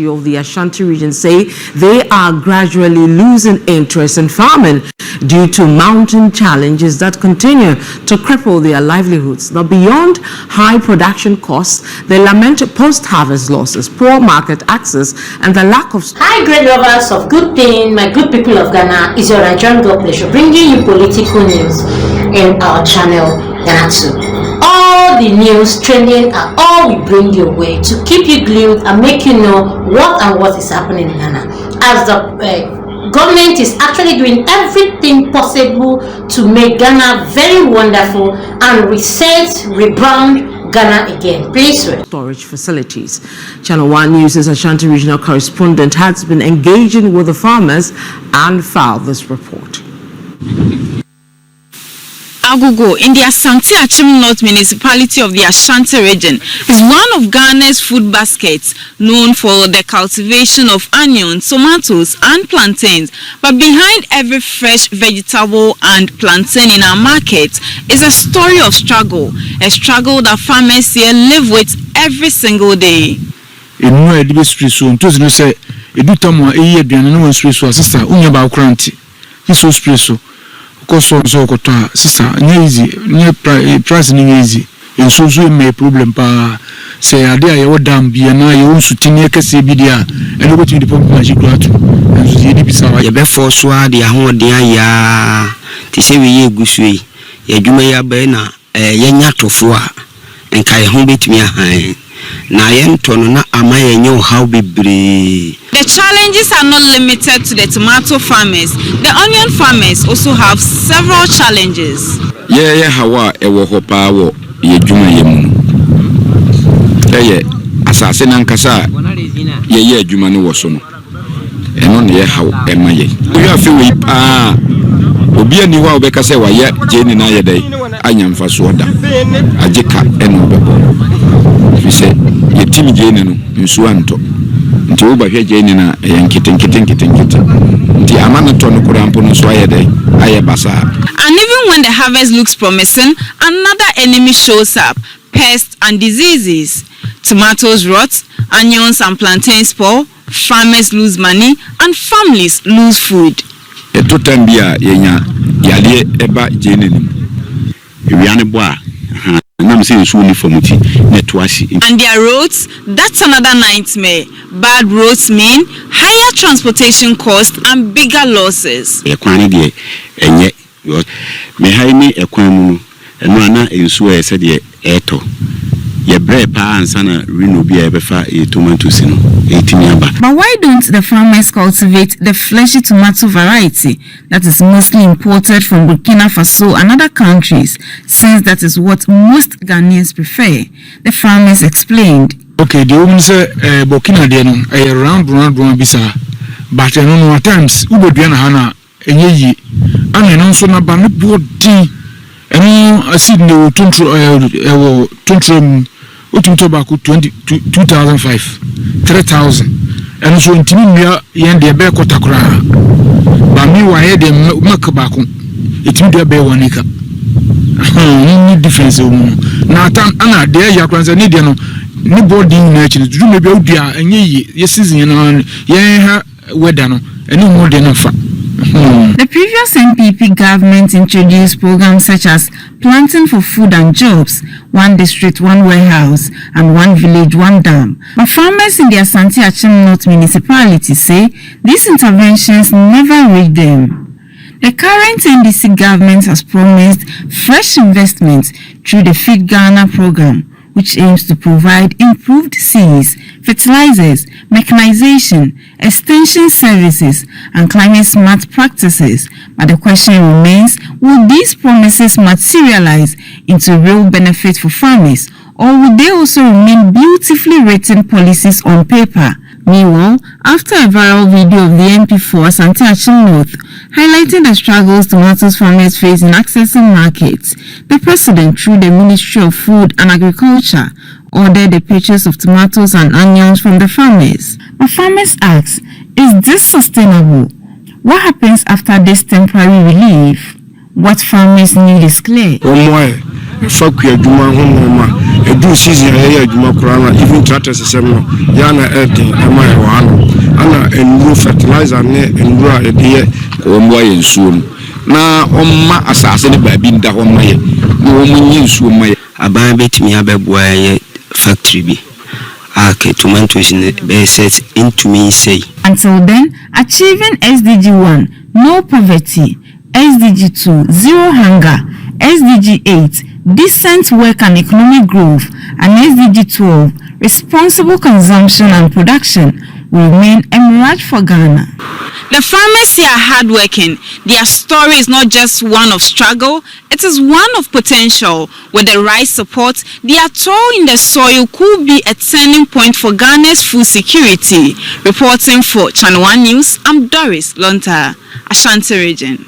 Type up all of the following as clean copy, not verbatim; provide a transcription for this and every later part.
of the Ashanti region say they are gradually losing interest in farming due to mounting challenges that continue to cripple their livelihoods. Now, beyond high production costs, they lament post-harvest losses, poor market access, and the lack of... Hi, great lovers of good thing, my good people of Ghana. It's your Nigerian God pleasure bringing you political news in our channel, Ghanatube. All the news trending are all we bring your way to keep you glued and make you know what is happening in Ghana. As the government is actually doing everything possible to make Ghana very wonderful and rebrand Ghana again. Please wait. Storage facilities. Channel 1 News' Ashanti regional correspondent has been engaging with the farmers and filed this report. Agogo in the Ashanti North municipality of the Ashanti region is one of Ghana's food baskets, known for the cultivation of onions, tomatoes and plantains. But behind every fresh vegetable and plantain in our market is a story of struggle, a struggle that farmers here live with every single day. So sister nye price ni easy enso me problem pa say ade aye wodam bia na ye wonsu tinye kase bi dia ene go timi pop magic gratu enso ye di bisawa ye be force wa de ahoden aya ti se we ye gusu yi ye dwuma ya be na ye nya tofo a enka ye ho betimi ahan na ye ntono na amaye nye how bebre. The challenges are not limited to the tomato farmers. The onion farmers also have several challenges. Yeah, hawa ewo hopa wo ye dwuma ye mu. Asase na nkasa ye dwuma ne wo so no. Eno ne ye hawo ema ye. We afi we pa obi ani wa obeka se wa ye jeni na ye dai anyamfa so oda. Ageka eno bebo. Fi se ye timi jeni no nsu anto. Nti wo ba hwe jeni na nkete nti amana to no kurampo no so ayede aye basa. And even when the harvest looks promising, another enemy shows up: pests and diseases. Tomatoes rot, onions and plantains spoil, farmers lose money and families lose food. E to tambia yenya yale eba jeni ni ewiane bo a and their roads, that's another nightmare. Bad roads mean higher transportation costs and bigger losses. But why don't the farmers cultivate the fleshy tomato variety that is mostly imported from Burkina Faso and other countries, since that is what most Ghanaians prefer? The farmers explained. Okay, the woman said Burkina a round bisa, but at times Ubeduana Hana and also na body and I see no tuntrum tobacco 2005 3000 and so intimia yen de be kotakura ba mi wa ye de makabako itimi be wanika ni difference na tan ana de ya kwanza ni de no ni boarding na chi du me be odua enye ye season na ye ha weather no eni mo de no fa. The previous NPP government introduced programs such as planting for food and jobs, one district, one warehouse, and one village, one dam. But farmers in the Ashanti North municipality say these interventions never reached them. The current NDC government has promised fresh investments through the Feed Ghana program, which aims to provide improved seeds, fertilizers, mechanization, extension services, and climate-smart practices. But the question remains, will these promises materialize into real benefit for farmers, or will they also remain beautifully written policies on paper? Meanwhile, after a viral video of the MP4 Ashanti North highlighting the struggles tomatoes farmers face in accessing markets, the president, through the Ministry of Food and Agriculture, ordered the purchase of tomatoes and onions from the farmers. But farmers ask, is this sustainable? What happens after this temporary relief? What farmers need is clear. Fuck your Juma home, a do season here, Juma Kurana, even tractors, Yana Erting, and my Anna, and new fertilizer, and raw a dear, or more soon. Now, on my assassin by being the home, no woman use my abandoned me a factory. Okay, tomatoes in the base into me say. Until then, achieving SDG 1, no poverty, SDG 2, zero hunger, SDG 8, decent work and economic growth, and SDG 12, responsible consumption and production, will remain a mirage for Ghana. The farmers here are hardworking. Their story is not just one of struggle, it is one of potential. With the right support, their toil in the soil could be a turning point for Ghana's food security. Reporting for Channel 1 News, I'm Doris Lonta, Ashanti region.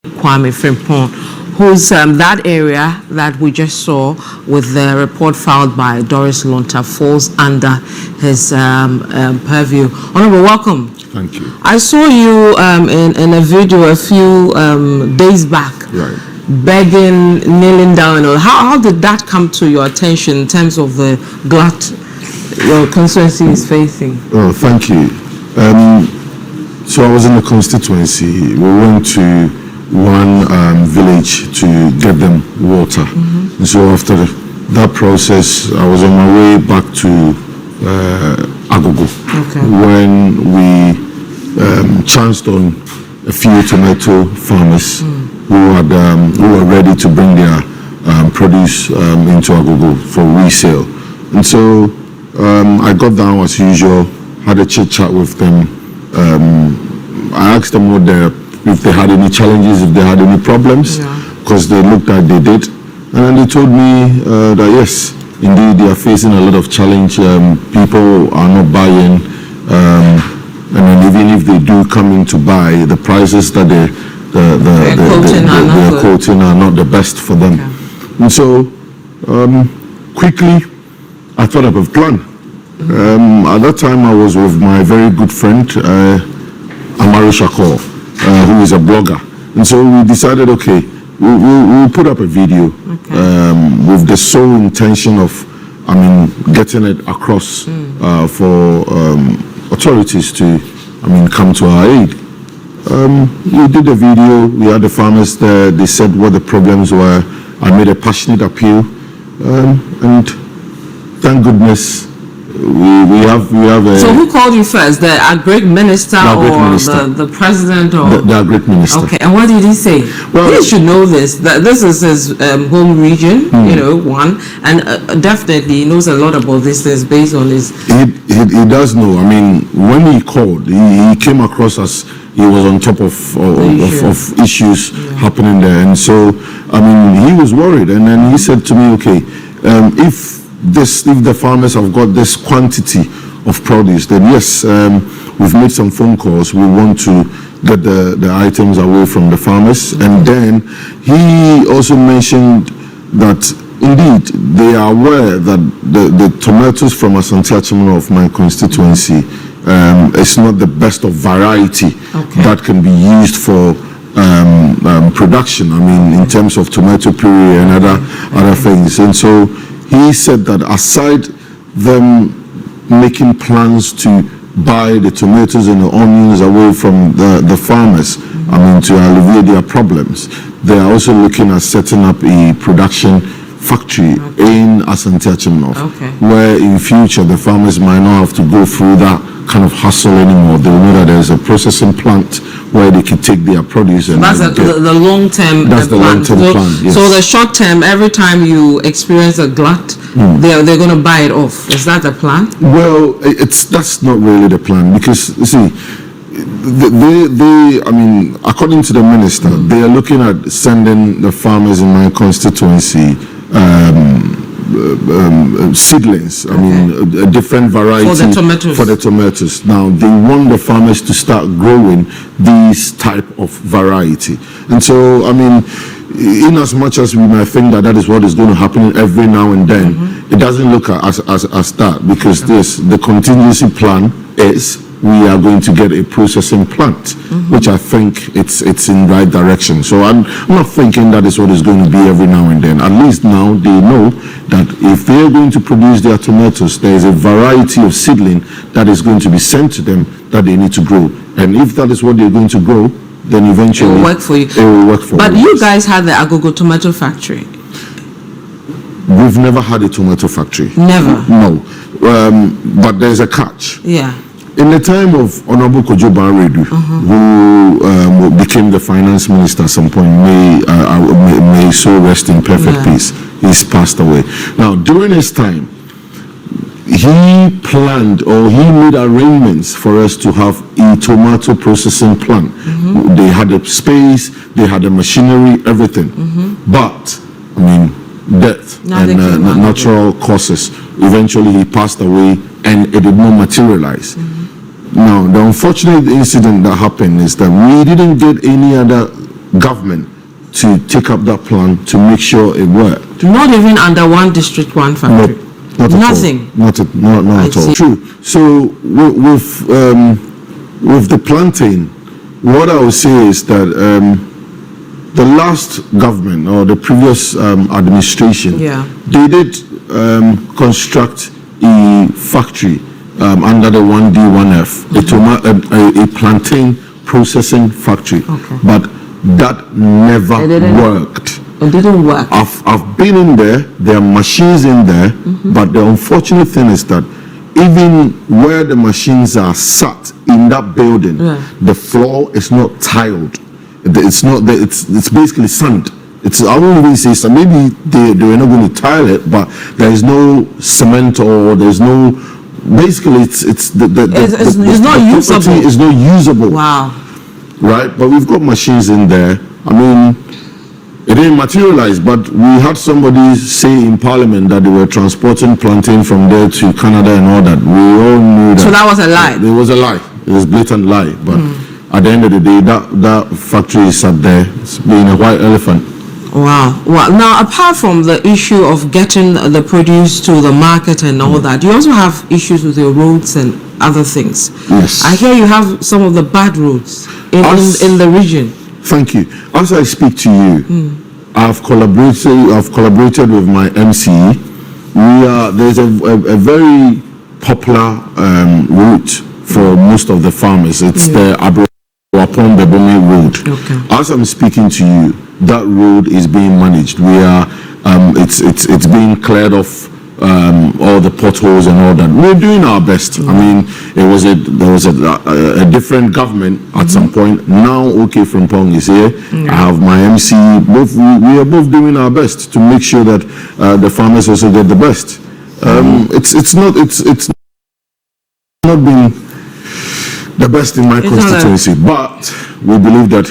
Kwame Frimpong, who's that area that we just saw with the report filed by Doris Lonta falls under his purview. Honorable, welcome. Thank you. I saw you in a video a few days back, right, begging, kneeling down. How did that come to your attention in terms of the glut your constituency is facing? Oh, thank you. So I was in the constituency. We went to one village to get them water. And so after that process, I was on my way back to Agogo, when we chanced on a few tomato farmers who were ready to bring their produce into Agogo for resale. And so I got down as usual, had a chit chat with them. I asked them if they had any challenges, if they had any problems, because they looked like they did. And then they told me that yes, indeed they are facing a lot of challenge. People are not buying, and then even if they do come in to buy, the prices that they're quoting are not the best for them. And so quickly I thought of a plan. At that time I was with my very good friend Amari Shakor, who is a blogger, and so we decided, okay, we'll put up a video with the sole intention of, getting it across for authorities to, come to our aid. We did a video. We had the farmers there. They said what the problems were. I made a passionate appeal, and thank goodness. We have a. So who called you first? The Agric Minister or the President or the Agric Minister? Okay, and what did he say? Well, he should know this. That this is his home region, one, and definitely he knows a lot about this things based on his. He does know. When he called, he came across as he was on top of issues happening there, and so he was worried, and then he said to me, okay, if the farmers have got this quantity of produce, then yes, we've made some phone calls. We want to get the items away from the farmers. And then he also mentioned that indeed they are aware that the tomatoes from Ashanti of my constituency is not the best of variety that can be used for production. In terms of tomato puree and other things. And so he said that aside them making plans to buy the tomatoes and the onions away from the farmers, to alleviate their problems, they are also looking at setting up a production factory in Ashanti, where in future the farmers might not have to go through that kind of hassle anymore. They will know that there's a processing plant where they can take their produce and that's the long-term that's the long-term plan. Yes. So the short-term, every time you experience a glut, they're going to buy it off. Is that the plan? Well, that's not really the plan, because you see, they according to the minister, they are looking at sending the farmers in my constituency seedlings, a different variety for the tomatoes. Now they want the farmers to start growing these type of variety, and so in as much as we might think that is what is going to happen every now and then, it doesn't look as that, because the contingency plan is we are going to get a processing plant, which I think it's in right direction. So I'm not thinking that is what is going to be every now and then. At least now they know that if they are going to produce their tomatoes, there is a variety of seedling that is going to be sent to them that they need to grow. And if that is what they're going to grow, then eventually it will work for you. It will work for But you. you guys had the Agogo tomato factory. We've never had a tomato factory. Never? No. But there's a catch. Yeah. In the time of Honorable Kojo Baredu, who became the finance minister at some point, may so rest in perfect peace. He's passed away. Now, during his time, he planned or he made arrangements for us to have a tomato processing plant. They had the space, they had the machinery, everything. But, I mean, death and natural causes. Eventually, he passed away and it did not materialize. Now, the unfortunate incident that happened is that we didn't get any other government to take up that plan to make sure it worked. Not even under one district, one factory? Not Nothing? Not at all. True. So, with the plantain, what I would say is that the last government or the previous administration, they did construct a factory under the 1D1F, a plantain processing factory, but that never worked. It didn't work. I've been in there. There are machines in there, but the unfortunate thing is that even where the machines are sat in that building, the floor is not tiled. It's not. It's basically sand. I won't even say so. Maybe they were not going to tile it, but there is no cement or there's no. Basically, it's not usable. It's not usable. Wow. Right, but we've got machines in there. I mean, it didn't materialize, but we had somebody say in Parliament that they were transporting plantain from there to Canada and all that. We all knew that. So that was a lie. It was a lie. It was a blatant lie. But at the end of the day, that factory is up there. It's being a white elephant. Wow. Well, now, apart from the issue of getting the produce to the market and all that, you also have issues with your roads and other things. Yes. I hear you have some of the bad roads in the region. Thank you. As I speak to you, I've collaborated with my MCE. There's a very popular route for most of the farmers. It's the Abuapon Bebomi Road. As I'm speaking to you, that road is being managed. It's being cleared off, all the potholes and all that. We're doing our best. I mean, there was a a different government at some point. Now, OK Frimpong is here. I have my MC. We are both doing our best to make sure that the farmers also get the best. It's not been the best in my constituency, but we believe that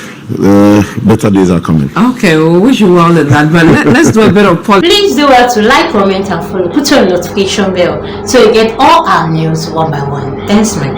better days are coming. Okay, we wish you well in that, but let's do a bit of politics. Please do well to like, comment, and follow. Put on the notification bell so you get all our news one by one. Thanks, my